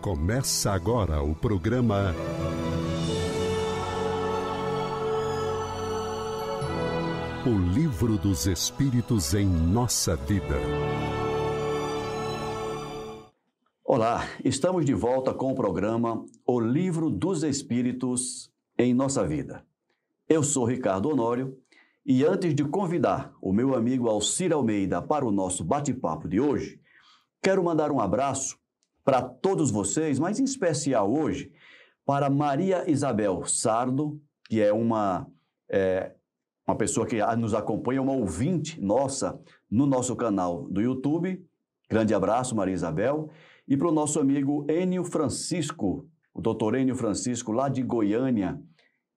Começa agora o programa O Livro dos Espíritos em Nossa Vida. Olá, estamos de volta com o programa O Livro dos Espíritos em Nossa Vida. Eu sou Ricardo Honório e antes de convidar o meu amigo Alcir Almeida para o nosso bate-papo de hoje, quero mandar um abraço para todos vocês, mas em especial hoje para Maria Isabel Sardo, que é uma pessoa que nos acompanha, uma ouvinte nossa no nosso canal do YouTube. Grande abraço, Maria Isabel. E para o nosso amigo Enio Francisco, o doutor Enio Francisco, lá de Goiânia,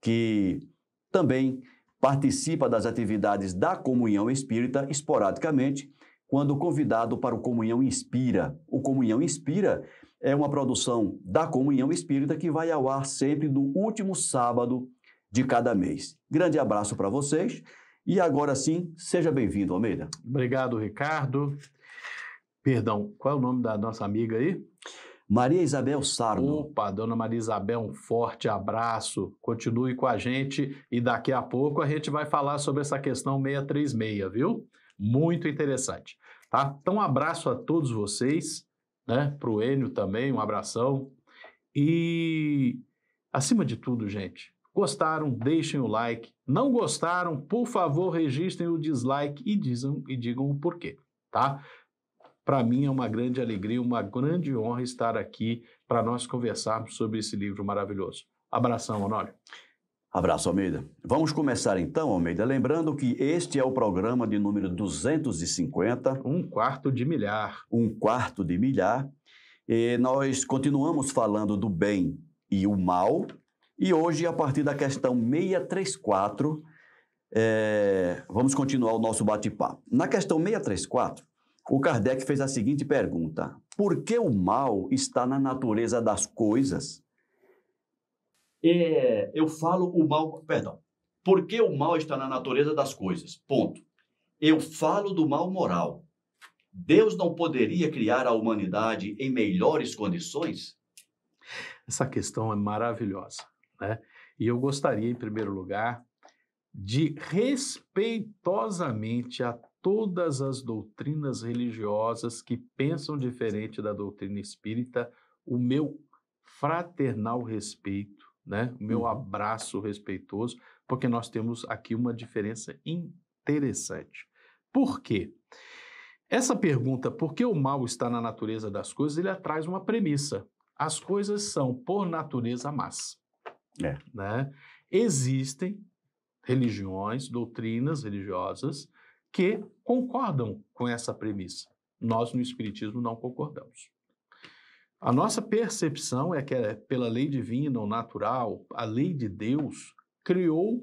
que também participa das atividades da Comunhão Espírita esporadicamente, quando convidado para o Comunhão Inspira. O Comunhão Inspira é uma produção da Comunhão Espírita que vai ao ar sempre no último sábado de cada mês. Grande abraço para vocês e agora sim, seja bem-vindo, Almeida. Obrigado, Ricardo. Perdão, qual é o nome da nossa amiga aí? Maria Isabel Sardo. Opa, dona Maria Isabel, um forte abraço. Continue com a gente e daqui a pouco a gente vai falar sobre essa questão 636, viu? Muito interessante, tá? Então, um abraço a todos vocês, né? Para o Enio também, um abração. E, acima de tudo, gente, gostaram, deixem o like. Não gostaram, por favor, registrem o dislike e digam o porquê, tá? Para mim é uma grande alegria, uma grande honra estar aqui para nós conversarmos sobre esse livro maravilhoso. Abração, Honório. Abraço, Almeida. Vamos começar então, Almeida, lembrando que este é o programa de número 250. Um quarto de milhar. Um quarto de milhar. E nós continuamos falando do bem e o mal. E hoje, a partir da questão 634, vamos continuar o nosso bate-papo. Na questão 634, o Kardec fez a seguinte pergunta: por que o mal está na natureza das coisas? Por que o mal está na natureza das coisas? Ponto. Eu falo do mal moral. Deus não poderia criar a humanidade em melhores condições? Essa questão é maravilhosa, né? E eu gostaria, em primeiro lugar, de respeitosamente a todas as doutrinas religiosas que pensam diferente da doutrina espírita, o meu fraternal respeito, né? O meu abraço respeitoso, porque nós temos aqui uma diferença interessante. Por quê? Essa pergunta, por que o mal está na natureza das coisas, ele traz uma premissa. As coisas são, por natureza, más. Né? Existem religiões, doutrinas religiosas que concordam com essa premissa. Nós, no Espiritismo, não concordamos. A nossa percepção é que, pela lei divina ou natural, a lei de Deus criou,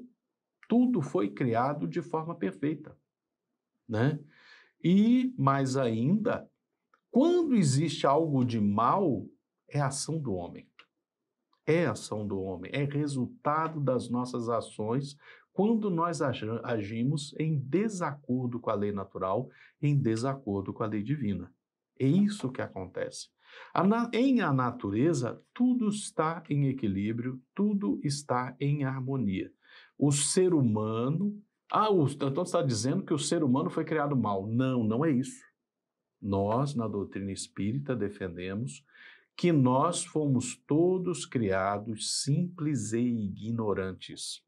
tudo foi criado de forma perfeita, né? E, mais ainda, quando existe algo de mal, é ação do homem. É ação do homem, é resultado das nossas ações quando nós agimos em desacordo com a lei natural, em desacordo com a lei divina. É isso que acontece. Em a natureza, tudo está em equilíbrio, tudo está em harmonia. O ser humano... então você está dizendo que o ser humano foi criado mal. Não, não é isso. Nós, na doutrina espírita, defendemos que nós fomos todos criados simples e ignorantes.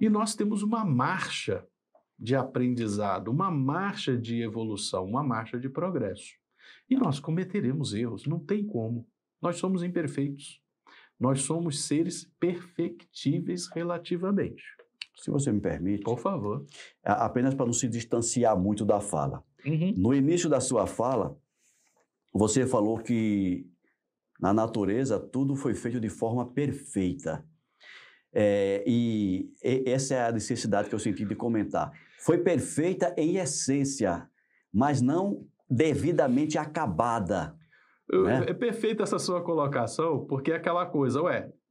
E nós temos uma marcha de aprendizado, uma marcha de evolução, uma marcha de progresso. E nós cometeremos erros, não tem como. Nós somos imperfeitos. Nós somos seres perfectíveis relativamente. Se você me permite... Por favor. Apenas para não se distanciar muito da fala. No início da sua fala, você falou que na natureza tudo foi feito de forma perfeita. E essa é a necessidade que eu senti de comentar. Foi perfeita em essência, mas não devidamente acabada. É perfeita essa sua colocação, porque é aquela coisa,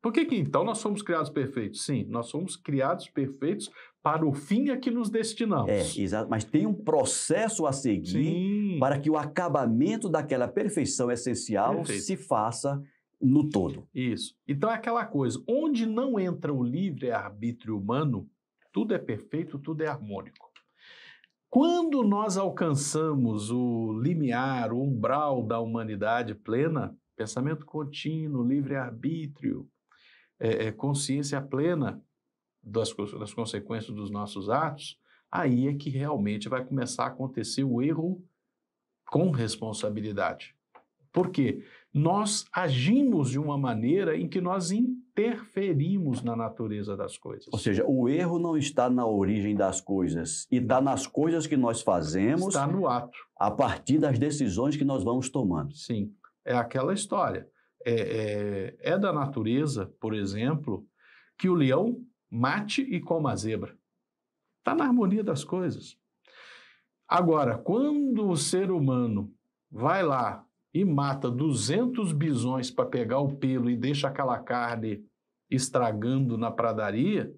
Por que então nós somos criados perfeitos? Sim, nós somos criados perfeitos para o fim a que nos destinamos. Exato, mas tem um processo a seguir Sim. para que o acabamento daquela perfeição essencial Perfeito. se faça no todo. Isso. Então é aquela coisa, onde não entra o livre-arbítrio humano, tudo é perfeito, tudo é harmônico. Quando nós alcançamos o limiar, o umbral da humanidade plena, pensamento contínuo, livre-arbítrio, consciência plena das consequências dos nossos atos, aí é que realmente vai começar a acontecer o erro com responsabilidade. Por quê? Nós agimos de uma maneira em que nós interferimos na natureza das coisas. Ou seja, o erro não está na origem das coisas, e está nas coisas que nós fazemos Está no ato. a partir das decisões que nós vamos tomando. Sim, é aquela história. É da natureza, por exemplo, que o leão mate e coma a zebra. Está na harmonia das coisas. Agora, quando o ser humano vai lá e mata 200 bisões para pegar o pelo e deixa aquela carne estragando na pradaria,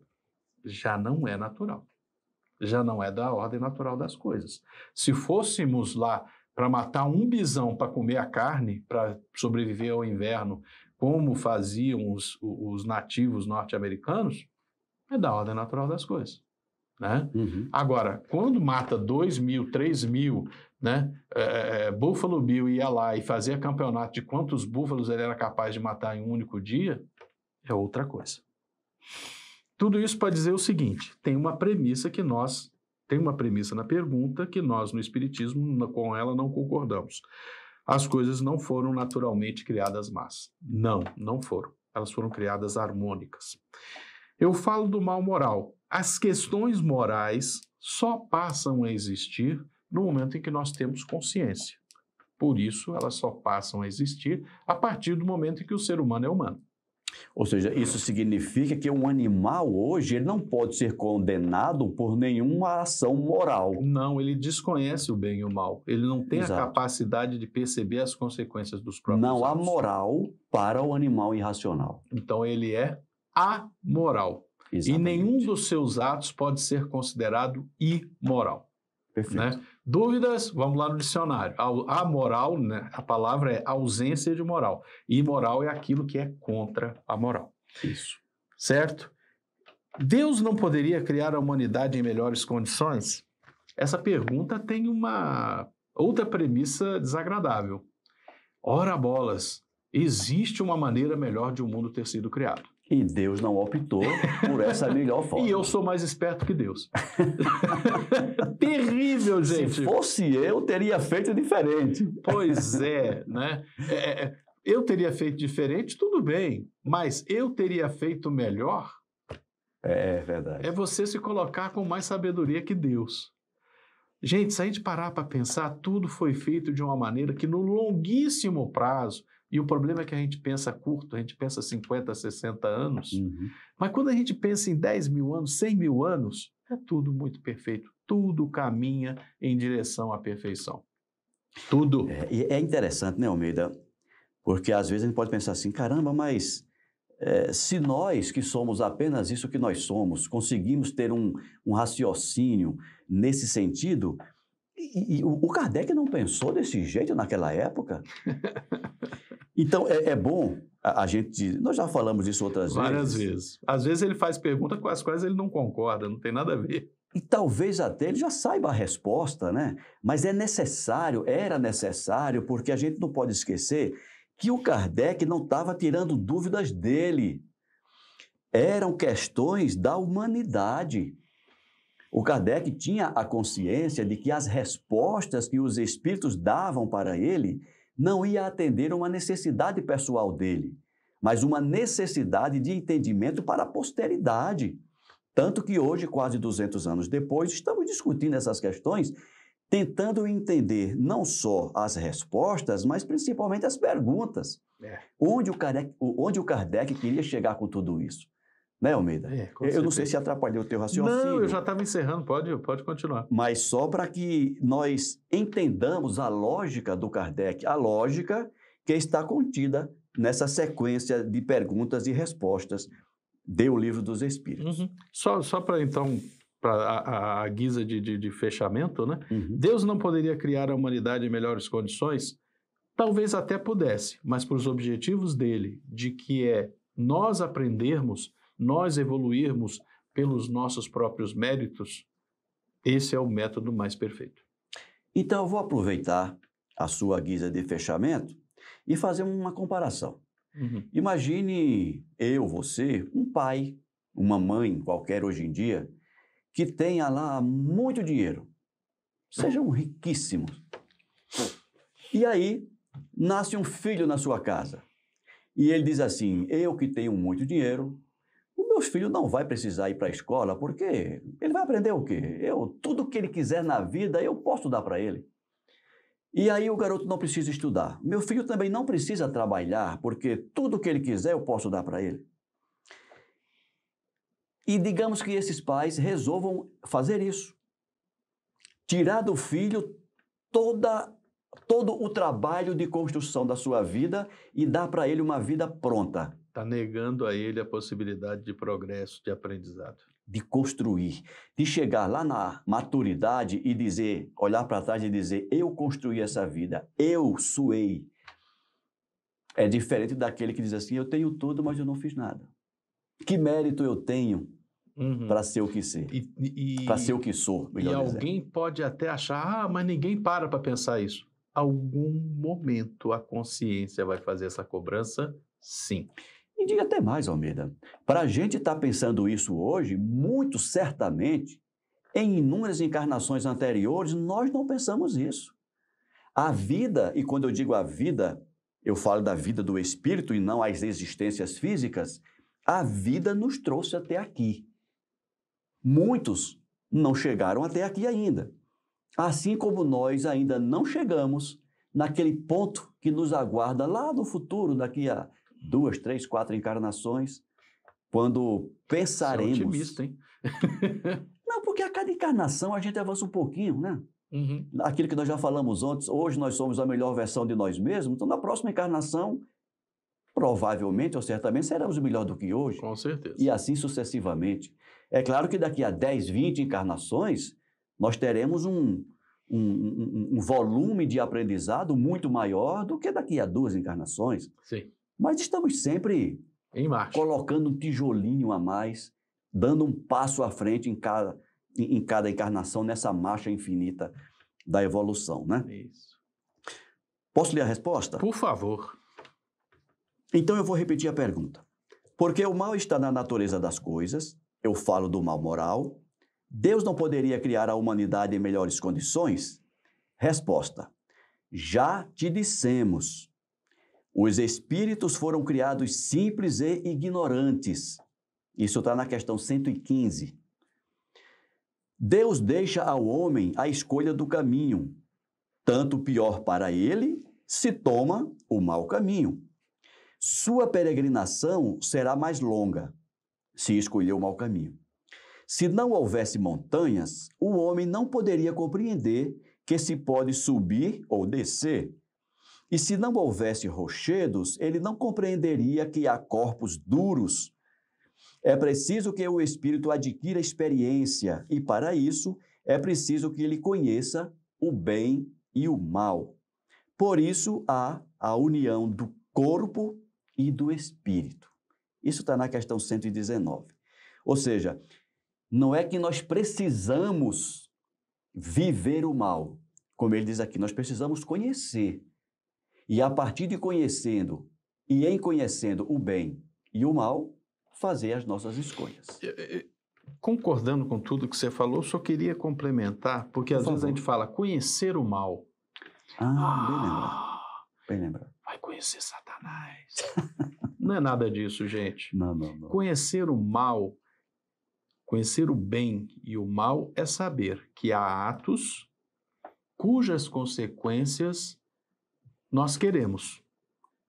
já não é natural. Já não é da ordem natural das coisas. Se fôssemos lá para matar um bisão para comer a carne, para sobreviver ao inverno, como faziam os nativos norte-americanos, é da ordem natural das coisas. Né? Uhum. Agora, quando mata 2.000, 3.000, né, Buffalo Bill ia lá e fazia campeonato de quantos búfalos ele era capaz de matar em um único dia, é outra coisa. Tudo isso para dizer o seguinte, tem uma premissa na pergunta que nós no Espiritismo com ela não concordamos. As coisas não foram naturalmente criadas más. Não foram. Elas foram criadas harmônicas. Eu falo do mal moral. As questões morais só passam a existir no momento em que nós temos consciência. Por isso, elas só passam a existir a partir do momento em que o ser humano é humano. Ou seja, isso significa que um animal hoje ele não pode ser condenado por nenhuma ação moral. Não, ele desconhece o bem e o mal. Ele não tem Exato. a capacidade de perceber as consequências dos próprios Não há atos. moral para o animal irracional. Então, ele é amoral. Exatamente. E nenhum dos seus atos pode ser considerado imoral. Perfeito. Né? Dúvidas? Vamos lá no dicionário. Amoral, né? A palavra é ausência de moral. Imoral é aquilo que é contra a moral. Isso. Certo? Deus não poderia criar a humanidade em melhores condições? Essa pergunta tem uma outra premissa desagradável. Ora bolas, existe uma maneira melhor de o mundo ter sido criado. E Deus não optou por essa melhor forma. E eu sou mais esperto que Deus. Terrível, gente. Se fosse eu, teria feito diferente. Pois é, né? Eu teria feito diferente, tudo bem. Mas eu teria feito melhor? É verdade. É você se colocar com mais sabedoria que Deus. Gente, se a gente parar para pensar, tudo foi feito de uma maneira que no longuíssimo prazo, e o problema é que a gente pensa curto, a gente pensa 50, 60 anos, mas quando a gente pensa em 10 mil anos, 100 mil anos, é tudo muito perfeito. Tudo caminha em direção à perfeição. Tudo. E é interessante, né, Almeida? Porque às vezes a gente pode pensar assim, caramba, mas se nós que somos apenas isso que nós somos, conseguimos ter um raciocínio nesse sentido, e o Kardec não pensou desse jeito naquela época? Então, é bom a gente... Nós já falamos disso outras Várias vezes. Às vezes ele faz perguntas com as quais ele não concorda, não tem nada a ver. E talvez até ele já saiba a resposta, né? Mas era necessário, porque a gente não pode esquecer que o Kardec não estava tirando dúvidas dele. Eram questões da humanidade. O Kardec tinha a consciência de que as respostas que os espíritos davam para ele não ia atender uma necessidade pessoal dele, mas uma necessidade de entendimento para a posteridade. Tanto que hoje, quase 200 anos depois, estamos discutindo essas questões, tentando entender não só as respostas, mas principalmente as perguntas. Onde o Kardec queria chegar com tudo isso? Né, Almeida? Eu não sei se atrapalhei o teu raciocínio. Não, eu já estava encerrando, pode continuar. Mas só para que nós entendamos a lógica do Kardec, a lógica que está contida nessa sequência de perguntas e respostas do Livro dos Espíritos. Uhum. Só para então, para a guisa de fechamento, né? Uhum. Deus não poderia criar a humanidade em melhores condições? Talvez até pudesse, mas para os objetivos dele, de que é nós aprendermos, nós evoluirmos pelos nossos próprios méritos, esse é o método mais perfeito. Então, eu vou aproveitar a sua guisa de fechamento e fazer uma comparação. Uhum. Imagine eu, você, um pai, uma mãe qualquer hoje em dia, que tenha lá muito dinheiro, sejam riquíssimos. E aí, nasce um filho na sua casa. E ele diz assim, eu que tenho muito dinheiro, o meu filho não vai precisar ir para a escola, porque ele vai aprender o quê? Tudo que ele quiser na vida, eu posso dar para ele. E aí o garoto não precisa estudar. Meu filho também não precisa trabalhar, porque tudo que ele quiser eu posso dar para ele. E digamos que esses pais resolvam fazer isso. Tirar do filho todo o trabalho de construção da sua vida e dar para ele uma vida pronta. Está negando a ele a possibilidade de progresso, de aprendizado. De construir, de chegar lá na maturidade e dizer, olhar para trás e dizer, eu construí essa vida, eu suei. É diferente daquele que diz assim, eu tenho tudo, mas eu não fiz nada. Que mérito eu tenho para ser o que ser? Para ser o que sou, melhor E dizendo. alguém pode até achar, mas ninguém para pensar isso. Algum momento a consciência vai fazer essa cobrança, sim. E diga até mais, Almeida, para a gente estar pensando isso hoje, muito certamente, em inúmeras encarnações anteriores, nós não pensamos isso. A vida, e quando eu digo a vida, eu falo da vida do espírito e não as existências físicas, a vida nos trouxe até aqui. Muitos não chegaram até aqui ainda. Assim como nós ainda não chegamos naquele ponto que nos aguarda lá no futuro, daqui a 2, 3, 4 encarnações, quando pensaremos... Você é otimista, hein? Não, porque a cada encarnação a gente avança um pouquinho, né? Uhum. Aquilo que nós já falamos antes, hoje nós somos a melhor versão de nós mesmos, então na próxima encarnação, provavelmente ou certamente, seremos melhor do que hoje. Com certeza. E assim sucessivamente. É claro que daqui a 10, 20 encarnações, nós teremos um volume de aprendizado muito maior do que daqui a 2 encarnações. Sim. Mas estamos sempre Em marcha. colocando um tijolinho a mais, dando um passo à frente em cada encarnação, nessa marcha infinita da evolução, né? Isso. Posso ler a resposta? Por favor. Então eu vou repetir a pergunta. Porque o mal está na natureza das coisas, eu falo do mal moral, Deus não poderia criar a humanidade em melhores condições? Resposta. Já te dissemos. Os espíritos foram criados simples e ignorantes. Isso está na questão 115. Deus deixa ao homem a escolha do caminho. Tanto pior para ele, se toma o mau caminho. Sua peregrinação será mais longa, se escolher o mau caminho. Se não houvesse montanhas, o homem não poderia compreender que se pode subir ou descer. E se não houvesse rochedos, ele não compreenderia que há corpos duros. É preciso que o espírito adquira experiência, e para isso é preciso que ele conheça o bem e o mal. Por isso há a união do corpo e do espírito. Isso está na questão 119. Ou seja, não é que nós precisamos viver o mal. Como ele diz aqui, nós precisamos conhecer. E a partir de conhecendo e em conhecendo o bem e o mal, fazer as nossas escolhas. Concordando com tudo que você falou, só queria complementar, porque às vezes a gente fala conhecer o mal. Bem lembrado. Vai conhecer Satanás. Não é nada disso, gente. Não. Conhecer o mal, conhecer o bem e o mal é saber que há atos cujas consequências nós queremos.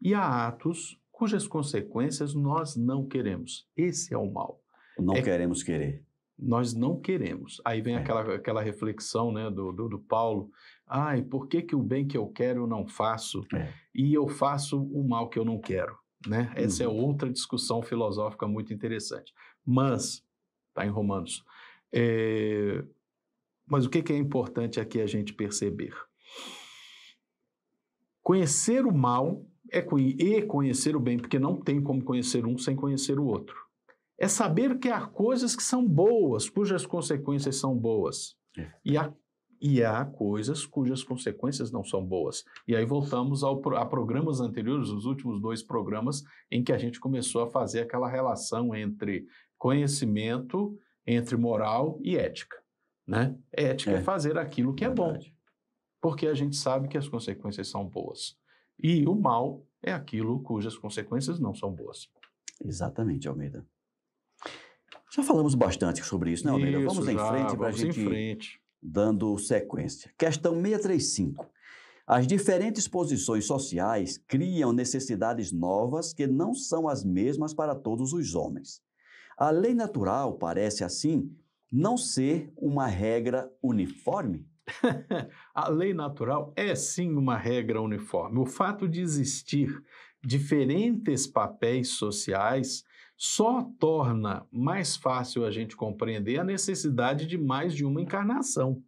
E há atos cujas consequências nós não queremos. Esse é o mal. Não queremos querer. Nós não queremos. Aí vem aquela reflexão, né, do Paulo, Ai, por que que o bem que eu quero eu não faço e eu faço o mal que eu não quero, né? Essa é outra discussão filosófica muito interessante. Mas, está em Romanos. Mas o que que é importante aqui a gente perceber? Conhecer o mal e conhecer o bem, porque não tem como conhecer um sem conhecer o outro. É saber que há coisas que são boas, cujas consequências são boas. E há coisas cujas consequências não são boas. E aí voltamos a programas anteriores, os últimos 2 programas, em que a gente começou a fazer aquela relação entre conhecimento, entre moral e ética, né? Ética é fazer aquilo que é bom, porque a gente sabe que as consequências são boas. E o mal é aquilo cujas consequências não são boas. Exatamente, Almeida. Já falamos bastante sobre isso, né, Almeida? Vamos em frente para a gente dando sequência. Questão 635. As diferentes posições sociais criam necessidades novas que não são as mesmas para todos os homens. A lei natural parece, assim, não ser uma regra uniforme? A lei natural é sim uma regra uniforme. O fato de existir diferentes papéis sociais só torna mais fácil a gente compreender a necessidade de mais de uma encarnação.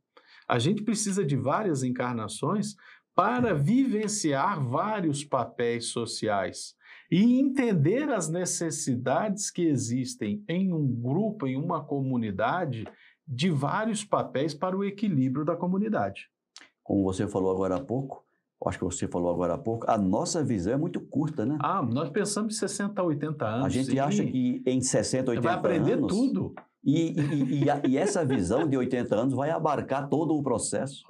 A gente precisa de várias encarnações para vivenciar vários papéis sociais e entender as necessidades que existem em um grupo, em uma comunidade, de vários papéis para o equilíbrio da comunidade. Como você falou agora há pouco, a nossa visão é muito curta, né? Nós pensamos em 60 a 80 anos. A gente acha que em 60, 80 anos... Vai aprender tudo. E essa visão de 80 anos vai abarcar todo o processo.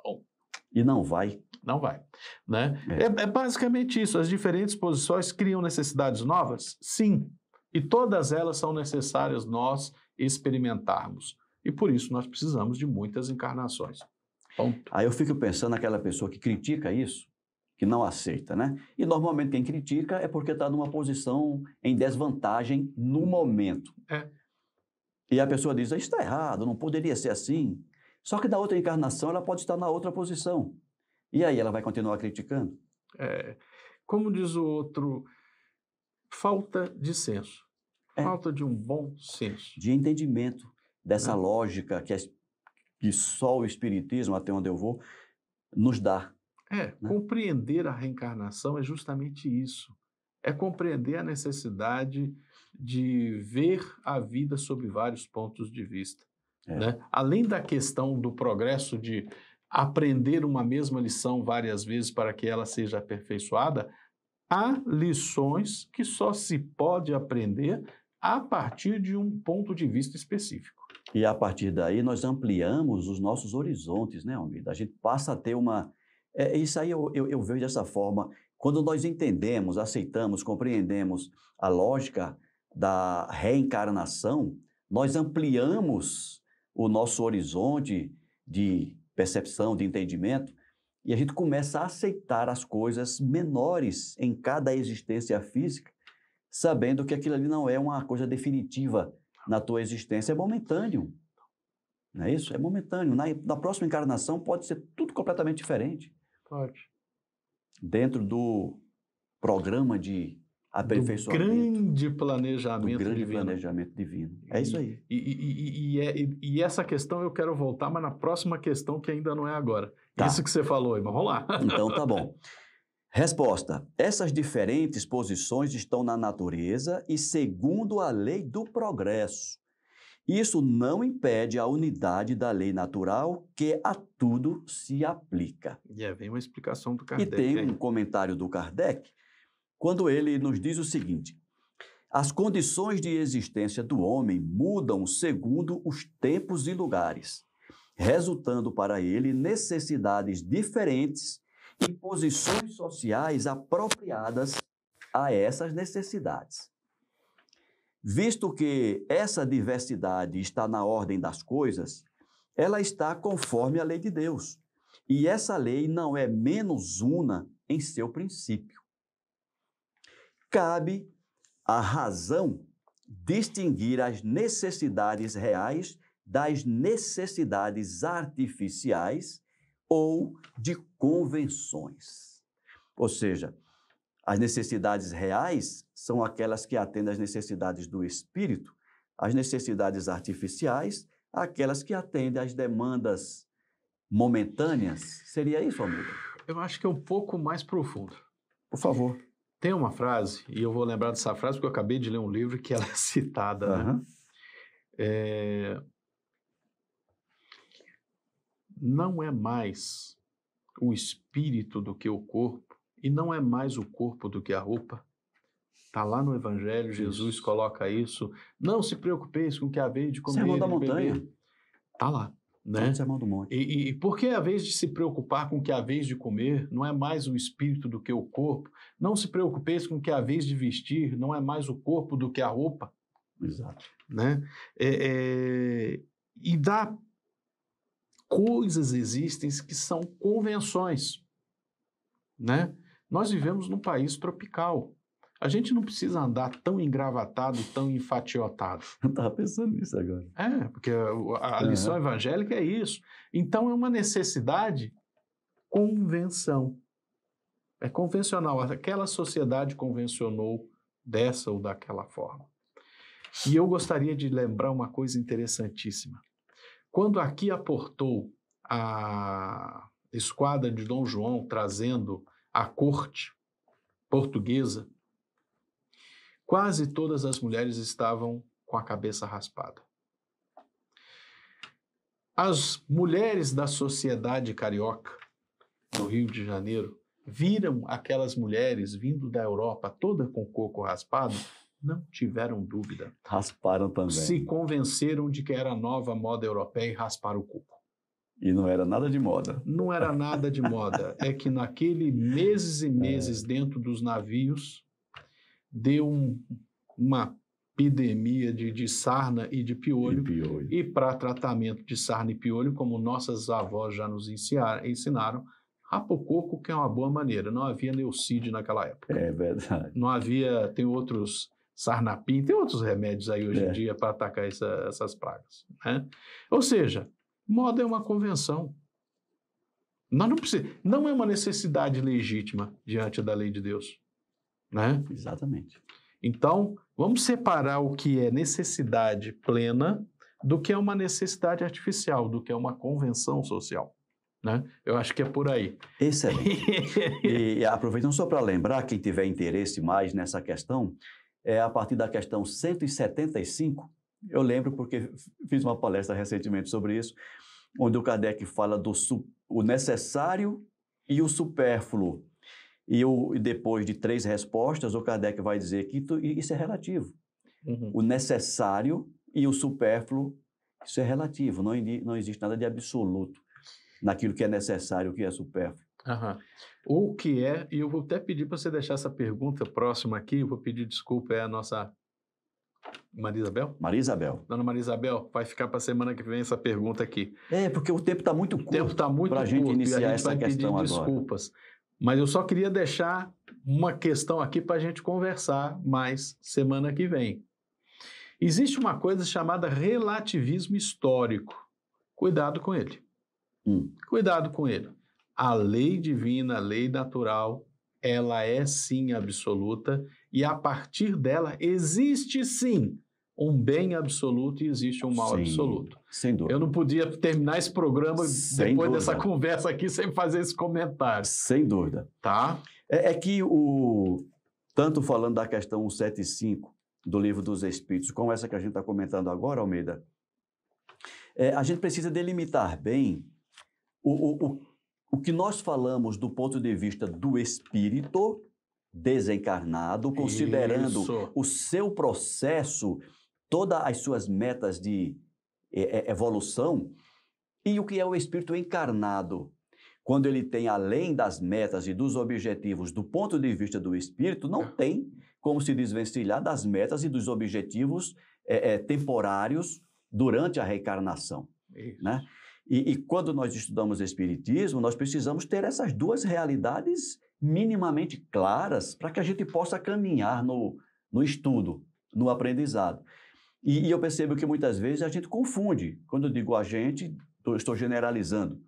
E não vai. Não vai, né? É basicamente isso. As diferentes posições criam necessidades novas? Sim. E todas elas são necessárias nós experimentarmos. E por isso nós precisamos de muitas encarnações. Ponto. Aí eu fico pensando naquela pessoa que critica isso, que não aceita, né? E normalmente quem critica é porque está numa posição em desvantagem no momento. E a pessoa diz, isso está errado, não poderia ser assim. Só que da outra encarnação ela pode estar na outra posição. E aí ela vai continuar criticando? Como diz o outro, falta de senso. Falta de um bom senso. De entendimento dessa lógica que só o Espiritismo, até onde eu vou, nos dá. Compreender a reencarnação é justamente isso. É compreender a necessidade de ver a vida sob vários pontos de vista. Né? Além da questão do progresso de aprender uma mesma lição várias vezes para que ela seja aperfeiçoada, há lições que só se pode aprender a partir de um ponto de vista específico. E a partir daí nós ampliamos os nossos horizontes, né, Almeida? A gente passa a ter uma... isso aí eu vejo dessa forma. Quando nós entendemos, aceitamos, compreendemos a lógica da reencarnação, nós ampliamos o nosso horizonte de percepção, de entendimento, e a gente começa a aceitar as coisas menores em cada existência física, sabendo que aquilo ali não é uma coisa definitiva na tua existência, é momentâneo. Não é isso? É momentâneo. Na próxima encarnação pode ser tudo completamente diferente. Pode. Dentro do programa de aperfeiçoamento. Do grande planejamento divino. É isso aí. E essa questão eu quero voltar, mas na próxima questão que ainda não é agora. Isso que você falou, irmão. Vamos lá. Então tá bom. Resposta. Essas diferentes posições estão na natureza e segundo a lei do progresso. Isso não impede a unidade da lei natural que a tudo se aplica. E vem uma explicação do Kardec. E tem um comentário do Kardec, quando ele nos diz o seguinte: as condições de existência do homem mudam segundo os tempos e lugares, resultando para ele necessidades diferentes e posições sociais apropriadas a essas necessidades. Visto que essa diversidade está na ordem das coisas, ela está conforme a lei de Deus. E essa lei não é menos una em seu princípio. Cabe à razão distinguir as necessidades reais das necessidades artificiais ou de convenções. Ou seja, as necessidades reais são aquelas que atendem às necessidades do espírito, as necessidades artificiais, aquelas que atendem às demandas momentâneas. Seria isso, amigo? Eu acho que é um pouco mais profundo. Por favor. Tem uma frase, e eu vou lembrar dessa frase porque eu acabei de ler um livro que ela é citada, né? Não é mais o espírito do que o corpo, e não é mais o corpo do que a roupa. Está lá no Evangelho, Jesus coloca isso. Não se preocupeis com o que há vez de comer Sermão da e Montanha. beber. Está lá, né? Sermão do Monte. E por que a vez de se preocupar com o que há vez de comer, não é mais o espírito do que o corpo? Não se preocupeis com o que há vez de vestir, não é mais o corpo do que a roupa. Exato. Né? E dá coisas existem que são convenções, né? Nós vivemos num país tropical. A gente não precisa andar tão engravatado, tão enfatiotado. Eu estava pensando nisso agora. Porque a lição evangélica é isso. Então é uma necessidade convenção. É convencional. Aquela sociedade convencionou dessa ou daquela forma. E eu gostaria de lembrar uma coisa interessantíssima. Quando aqui aportou a esquadra de Dom João trazendo a corte portuguesa, quase todas as mulheres estavam com a cabeça raspada. As mulheres da sociedade carioca, no Rio de Janeiro, viram aquelas mulheres vindo da Europa toda com o coco raspado, não tiveram dúvida. Rasparam também. Se convenceram de que era a nova moda europeia e rasparam o coco. E não era nada de moda. Não era nada de moda. É que naquele meses e meses dentro dos navios, deu uma epidemia de sarna e de piolho. E para tratamento de sarna e piolho, como nossas avós já nos ensinaram, rapa o coco, que é uma boa maneira. Não havia Neucídio naquela época. É verdade. Não havia, tem outros sarnapim, tem outros remédios aí hoje em dia para atacar essas pragas, né? Ou seja, moda é uma convenção. Não é uma necessidade legítima diante da lei de Deus, né? Exatamente. Então, vamos separar o que é necessidade plena do que é uma necessidade artificial, do que é uma convenção social, né? Eu acho que é por aí. Excelente. E aproveitando só para lembrar, quem tiver interesse mais nessa questão, a partir da questão 175, eu lembro porque fiz uma palestra recentemente sobre isso, onde o Kardec fala do o necessário e o supérfluo. E depois de 3 respostas, o Kardec vai dizer que isso é relativo. O necessário e o supérfluo, isso é relativo, não existe nada de absoluto naquilo que é necessário, o que é supérfluo. O que é, e eu vou até pedir para você deixar essa pergunta próxima aqui, eu vou pedir desculpa, é a nossa Maria Isabel? Maria Isabel. Dona Maria Isabel, vai ficar para a semana que vem essa pergunta aqui. Porque o tempo está muito curto para a gente iniciar essa questão agora. Desculpas, mas eu só queria deixar uma questão aqui para a gente conversar mais semana que vem. Existe uma coisa chamada relativismo histórico. Cuidado com ele. Cuidado com ele. A lei divina, a lei natural, ela é sim absoluta e a partir dela existe sim um bem absoluto e existe um mal absoluto. Sem dúvida. Eu não podia terminar esse programa depois dessa conversa aqui sem fazer esse comentário. Sem dúvida. Tá? É que tanto falando da questão 175 do Livro dos Espíritos, como essa que a gente está comentando agora, Almeida, a gente precisa delimitar bem o que nós falamos do ponto de vista do espírito desencarnado, considerando o seu processo, todas as suas metas de evolução, e o que é o espírito encarnado. Quando ele tem, além das metas e dos objetivos, do ponto de vista do espírito, não tem como se desvencilhar das metas e dos objetivos temporários durante a reencarnação, né? E quando nós estudamos Espiritismo, nós precisamos ter essas duas realidades minimamente claras para que a gente possa caminhar no estudo, no aprendizado. E eu percebo que muitas vezes a gente confunde. Quando eu digo a gente, estou generalizando.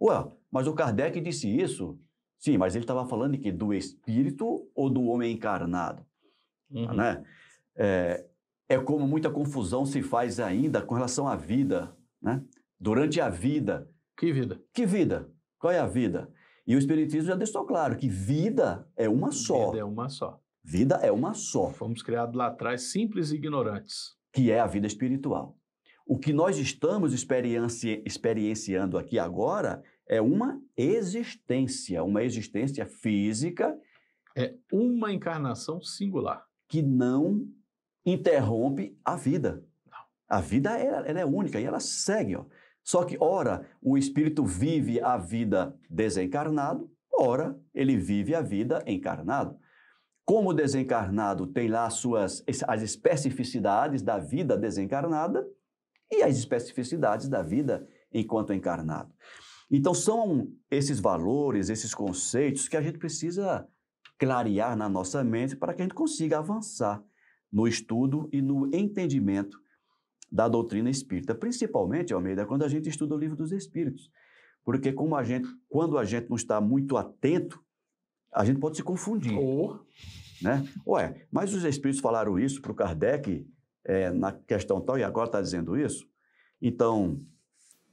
Ué, mas o Kardec disse isso? Sim, mas ele estava falando de quê? Do espírito ou do homem encarnado? Né? É como muita confusão se faz ainda com relação à vida, né? Durante a vida. Que vida? Que vida? Qual é a vida? E o Espiritismo já deixou claro que vida é uma só. Vida é uma só. Vida é uma só. Fomos criados lá atrás simples e ignorantes. Que é a vida espiritual. O que nós estamos experienciando aqui agora é uma existência física. É uma encarnação singular. Que não interrompe a vida. A vida ela é única e ela segue. Ó. Só que, ora, o espírito vive a vida desencarnado, ora, ele vive a vida encarnado. Como o desencarnado tem lá as especificidades da vida desencarnada e as especificidades da vida enquanto encarnado. Então, são esses valores, esses conceitos que a gente precisa clarear na nossa mente para que a gente consiga avançar no estudo e no entendimento da doutrina espírita, principalmente, Almeida, quando a gente estuda o Livro dos Espíritos. Porque quando a gente não está muito atento, a gente pode se confundir. Né? Ué, mas os Espíritos falaram isso para o Kardec na questão tal e agora está dizendo isso? Então,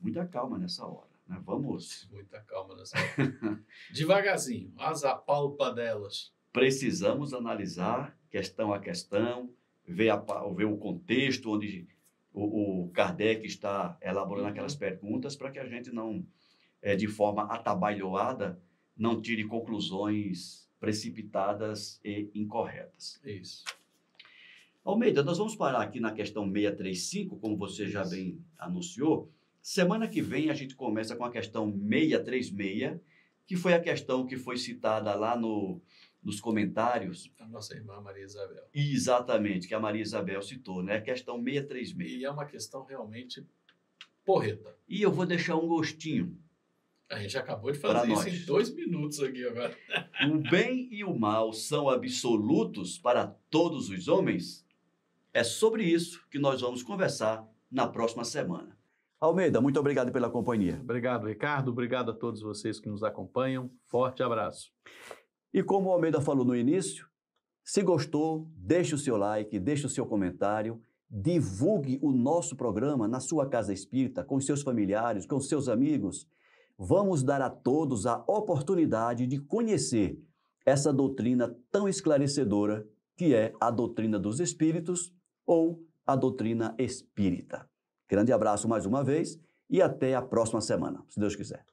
muita calma nessa hora. Né? Vamos... Muita calma nessa hora. Devagarzinho, asa a palpa delas. Precisamos analisar questão a questão, ver o contexto onde o Kardec está elaborando aquelas perguntas para que a gente não, de forma atabalhoada, não tire conclusões precipitadas e incorretas. Isso. Almeida, nós vamos parar aqui na questão 635, como você já bem anunciou. Semana que vem a gente começa com a questão 636, que foi a questão que foi citada lá nos comentários. A nossa irmã Maria Isabel. Exatamente, que a Maria Isabel citou, né? A questão 636. E é uma questão realmente porreta. E eu vou deixar um gostinho. A gente acabou de fazer isso em 2 minutos aqui agora. O bem e o mal são absolutos para todos os homens? É sobre isso que nós vamos conversar na próxima semana. Almeida, muito obrigado pela companhia. Obrigado, Ricardo. Obrigado a todos vocês que nos acompanham. Forte abraço. E como o Almeida falou no início, se gostou, deixe o seu like, deixe o seu comentário, divulgue o nosso programa na sua casa espírita, com seus familiares, com seus amigos. Vamos dar a todos a oportunidade de conhecer essa doutrina tão esclarecedora que é a doutrina dos espíritos ou a doutrina espírita. Grande abraço mais uma vez e até a próxima semana, se Deus quiser.